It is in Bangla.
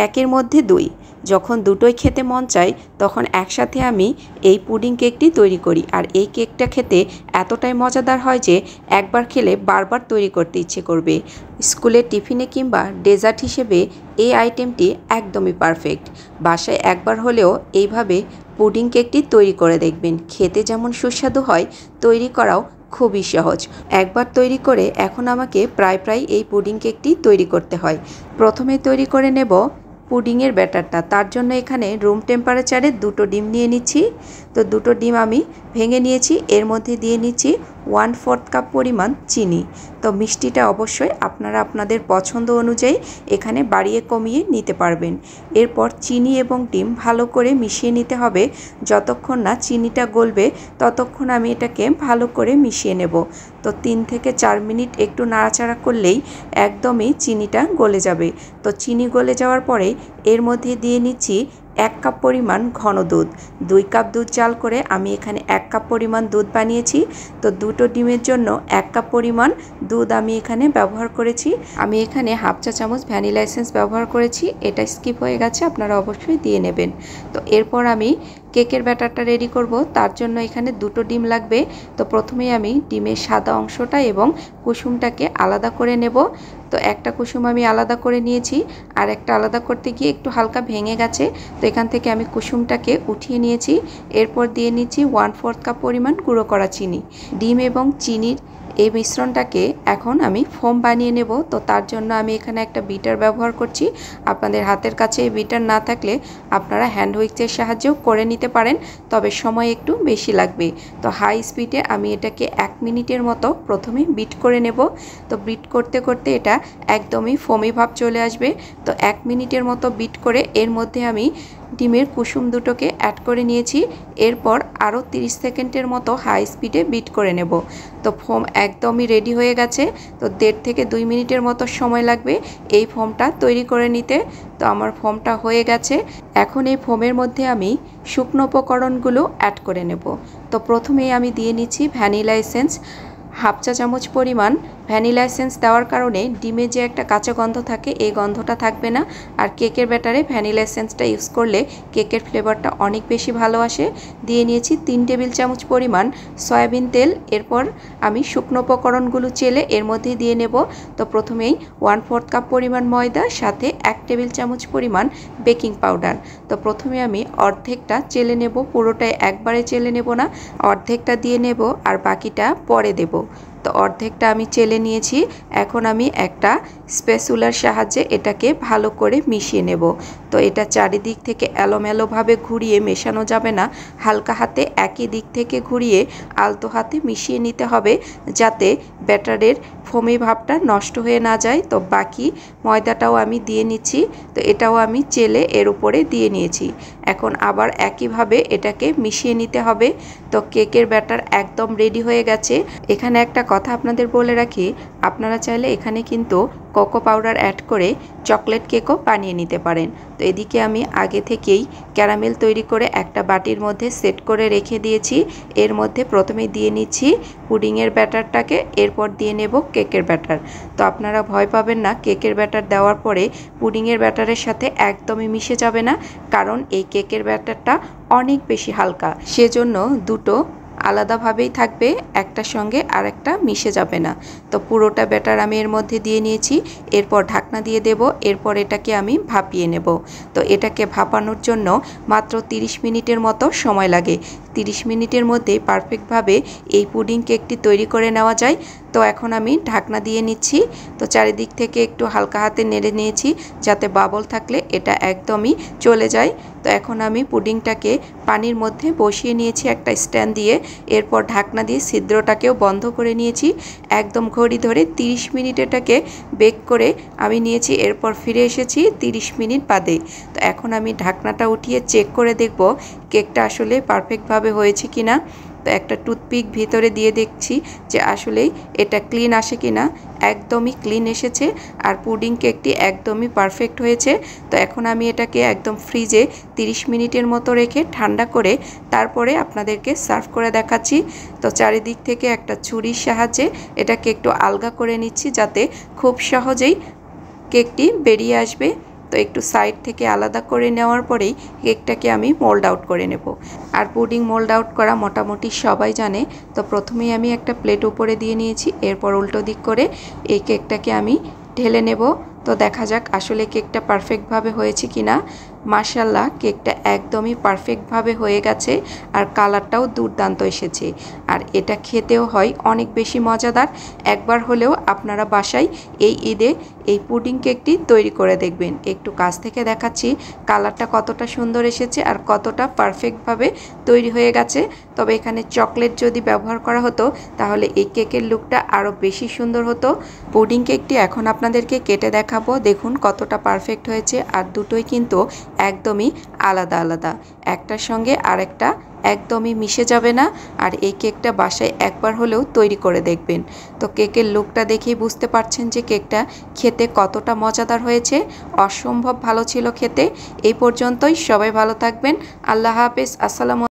একের মধ্যে দুই। যখন দুটোই খেতে মন চায় তখন একসাথে আমি এই পুডিং কেকটি তৈরি করি। আর এই কেকটা খেতে এতটাই মজাদার হয় যে একবার খেলে বারবার তৈরি করতে ইচ্ছে করবে। স্কুলের টিফিনে কিংবা ডেজার্ট হিসেবে এই আইটেমটি একদমই পারফেক্ট। বাসায় একবার হলেও এইভাবে পুডিং কেকটি তৈরি করে দেখবেন। খেতে যেমন সুস্বাদু হয়, তৈরি করাও খুবই সহজ। একবার তৈরি করে এখন আমাকে প্রায় এই পুডিং কেকটি তৈরি করতে হয়। প্রথমে তৈরি করে নেব পুডিংয়ের ব্যাটারটা। তার জন্য এখানে রুম টেম্পারেচারে দুটো ডিম নিয়ে নিচ্ছি। তো দুটো ডিম আমি ভেঙে নিয়েছি। এর মধ্যে দিয়ে নিচ্ছি 1/4 কাপ পরিমাণ চিনি। তো মিষ্টিটা অবশ্যই আপনারা আপনাদের পছন্দ অনুযায়ী এখানে বাড়িয়ে কমিয়ে নিতে পারবেন। এরপর চিনি এবং ডিম ভালো করে মিশিয়ে নিতে হবে। যতক্ষণ না চিনিটা গলবে ততক্ষণ আমি এটাকে ভালো করে মিশিয়ে নেব। তো 3 থেকে 4 মিনিট একটু নাড়াচাড়া করলেই একদমই চিনিটা গলে যাবে। তো চিনি গলে যাওয়ার পরে এর মধ্যে দিয়ে নিচ্ছি 1 কাপ পরিমাণ ঘন দুধ। 2 কাপ দুধ জাল করে আমি এখানে 1 কাপ পরিমাণ দুধ বানিয়েছি। তো দুটো ডিমের জন্য 1 কাপ পরিমাণ দুধ আমি এখানে ব্যবহার করেছি। আমি এখানে হাফ চা চামচ ভ্যানিলা এসেন্স ব্যবহার করেছি। এটা স্কিপ হয়ে গেছে, আপনারা অবশ্যই দিয়ে নেবেন। তো এরপর আমি কেকের ব্যাটারটা রেডি করব। তার জন্য এখানে দুটো ডিম লাগবে। তো প্রথমেই আমি ডিমের সাদা অংশটা এবং কুসুমটাকে আলাদা করে নেব। তো একটা কুসুম আমি আলাদা করে নিয়েছি, আর একটা আলাদা করতে গিয়ে একটু হালকা ভেঙে গেছে। তো এখান থেকে আমি কুসুমটাকে উঠিয়ে নিয়েছি। এরপর দিয়ে নিচ্ছি 1/4 কাপ পরিমাণ গুঁড়ো করা চিনি। ডিম এবং চিনির এই মিশ্রণটাকে এখন আমি ফোম বানিয়ে নেব। তো তার জন্য আমি এখানে একটা বিটার ব্যবহার করছি। আপনাদের হাতের কাছে এই বিটার না থাকলে আপনারা হ্যান্ড হুইচের সাহায্যেও করে নিতে পারেন, তবে সময় একটু বেশি লাগবে। তো হাই স্পিডে আমি এটাকে 1 মিনিটের মতো প্রথমে বিট করে নেব। তো বিট করতে করতে এটা একদমই ফোমি ভাব চলে আসবে। তো 1 মিনিটের মতো বিট করে এর মধ্যে আমি ডিমের কুসুম দুটোকে অ্যাড করে নিয়েছি। এরপর আরও 30 সেকেন্ডের মতো হাই স্পিডে বিট করে নেব। তো ফোম একদমই রেডি হয়ে গেছে। তো 1.5 থেকে 2 মিনিটের মতো সময় লাগবে এই ফোমটা তৈরি করে নিতে। তো আমার ফোমটা হয়ে গেছে। এখন এই ফোমের মধ্যে আমি শুকনো উপকরণগুলো অ্যাড করে নেব। তো প্রথমেই আমি দিয়ে নিচ্ছি ভ্যানিলা এসেন্স। হাফ চা চামচ পরিমাণ ভ্যানিলা এসেন্স দেওয়ার কারণে ডিমে যে একটা কাঁচা গন্ধ থাকে এই গন্ধটা থাকবে না। আর কেকের ব্যাটারে ভ্যানিলা এসেন্সটা ইউজ করলে কেকের ফ্লেভারটা অনেক বেশি ভালো আসে। দিয়ে নিয়েছি 3 টেবিল চামচ পরিমাণ সয়াবিন তেল। এরপর আমি শুকনো উপকরণগুলো চেলে এর মধ্যে দিয়ে নেব। তো প্রথমেই 1/4 কাপ পরিমাণ ময়দা, সাথে 1 টেবিল চামচ পরিমাণ বেকিং পাউডার। তো প্রথমে আমি অর্ধেকটা চেলে নেব, পুরোটাই একবারে চেলে নেব না, অর্ধেকটা দিয়ে নেব আর বাকিটা পরে দেব। তো অর্ধেকটা আমি চেলে নিয়েছি। এখন আমি একটা স্প্যাচুলার সাহায্যে এটাকে ভালো করে মিশিয়ে নেব। তো এটা চারিদিক থেকে এলোমেলোভাবে ঘুরিয়ে মেশানো যাবে না, হালকা হাতে একই দিক থেকে ঘুরিয়ে আলতো হাতে মিশিয়ে নিতে হবে, যাতে ব্যাটারের ফোমি ভাবটা নষ্ট হয়ে না যায়। তো বাকি ময়দাটাও আমি দিয়ে নিচ্ছি। তো এটাও আমি চেলে এর উপরে দিয়ে নিয়েছি। এখন আবার একইভাবে এটাকে মিশিয়ে নিতে হবে। তো কেকের ব্যাটার একদম রেডি হয়ে গেছে। এখানে একটা কথা আপনাদের বলে রাখি, আপনারা চাইলে এখানে কিন্তু কোকো পাউডার অ্যাড করে চকলেট কেকও বানিয়ে নিতে পারেন। তো এদিকে আমি আগে থেকেই ক্যারামেল তৈরি করে একটা বাটির মধ্যে সেট করে রেখে দিয়েছি। এর মধ্যে প্রথমে দিয়ে নিচ্ছি পুডিংয়ের ব্যাটারটাকে, এরপর দিয়ে নেব কেকের ব্যাটার। তো আপনারা ভয় পাবেন না, কেকের ব্যাটার দেওয়ার পরে পুডিংয়ের ব্যাটারের সাথে একদমই মিশে যাবে না, কারণ এই কেকের ব্যাটারটা অনেক বেশি হালকা, সেজন্য দুটো আলাদাভাবেই থাকবে, একটার সঙ্গে আরেকটা মিশে যাবে না। তো পুরোটা ব্যাটার আমি এর মধ্যে দিয়ে নিয়েছি। এরপর ঢাকনা দিয়ে দেব। এরপর এটাকে আমি ভাপিয়ে নেব। তো এটাকে ভাপানোর জন্য মাত্র 30 মিনিটের মতো সময় লাগে। 30 মিনিটের মধ্যেই পারফেক্টভাবে এই পুডিং কেকটি তৈরি করে নেওয়া যায়। তো এখন আমি ঢাকনা দিয়ে নিচ্ছি। তো চারিদিক থেকে একটু হালকা হাতে নেড়ে নিয়েছি, যাতে বাবল থাকলে এটা একদমই চলে যায়। তো এখন আমি পুডিংটাকে পানির মধ্যে বসিয়ে নিয়েছি একটা স্ট্যান্ড দিয়ে। এরপর ঢাকনা দিয়ে ছিদ্রটাকেও বন্ধ করে নিয়েছি। একদম ঘড়ি ধরে 30 মিনিট এটাকে বেক করে আমি নিয়েছি। এরপর ফিরে এসেছি 30 মিনিট বাদে। তো এখন আমি ঢাকনাটা উঠিয়ে চেক করে দেখব কেকটা আসলে পারফেক্টভাবে হয়েছে কিনা। তো একটা টুথপিক ভিতরে দিয়ে দেখছি যে আসলেই এটা ক্লিন আসে কিনা। একদমই ক্লিন এসেছে, আর পুডিং কেকটি একদমই পারফেক্ট হয়েছে। তো এখন আমি এটাকে একদম ফ্রিজে 30 মিনিটের মতো রেখে ঠান্ডা করে তারপরে আপনাদেরকে সার্ভ করে দেখাচ্ছি। তো চারিদিক থেকে একটা ছুরির সাহায্যে এটাকে একটু আলগা করে নিচ্ছি, যাতে খুব সহজেই কেকটি বেরিয়ে আসবে। তো একটু সাইড থেকে আলাদা করে নেওয়ার পরেই কেকটাকে আমি মোল্ড আউট করে নেব। আর পুডিং মোল্ড আউট করা মোটামুটি সবাই জানে। তো প্রথমেই আমি একটা প্লেট উপরে দিয়ে নিয়েছি, এরপর উল্টো দিক করে এই কেকটাকে আমি ঢেলে নেব। তো দেখা যাক আসলে কেকটা পারফেক্টভাবে হয়েছে কিনা। মাশাআল্লাহ, কেকটা একদমই পারফেক্টভাবে হয়ে গেছে আর কালারটাও দুর্দান্ত এসেছে। আর এটা খেতেও হয় অনেক বেশি মজাদার। একবার হলেও আপনারা বাসায় এই ঈদে এই পুডিং কেকটি তৈরি করে দেখবেন। একটু কাছ থেকে দেখাচ্ছি কালারটা কতটা সুন্দর এসেছে আর কতটা পারফেক্টভাবে তৈরি হয়ে গেছে। তবে এখানে চকলেট যদি ব্যবহার করা হতো তাহলে এই কেকের লুকটা আরও বেশি সুন্দর হতো। পুডিং কেকটি এখন আপনাদেরকে কেটে দেখাবো, দেখুন কতটা পারফেক্ট হয়েছে। আর দুটোই কিন্তু একদমই আলাদা আলাদা, একটার সঙ্গে আরেকটা একদমই মিশে যাবে না। আর এই কেকটা বাসায় একবার হলেও তৈরি করে দেখবেন। তো কেকের লুকটা দেখেই বুঝতে পারছেন যে কেকটা খেতে কতটা মজাদার হয়েছে। অসম্ভব ভালো ছিল খেতে। এই পর্যন্তই, সবাই ভালো থাকবেন। আল্লাহ হাফেজ। আসসালামু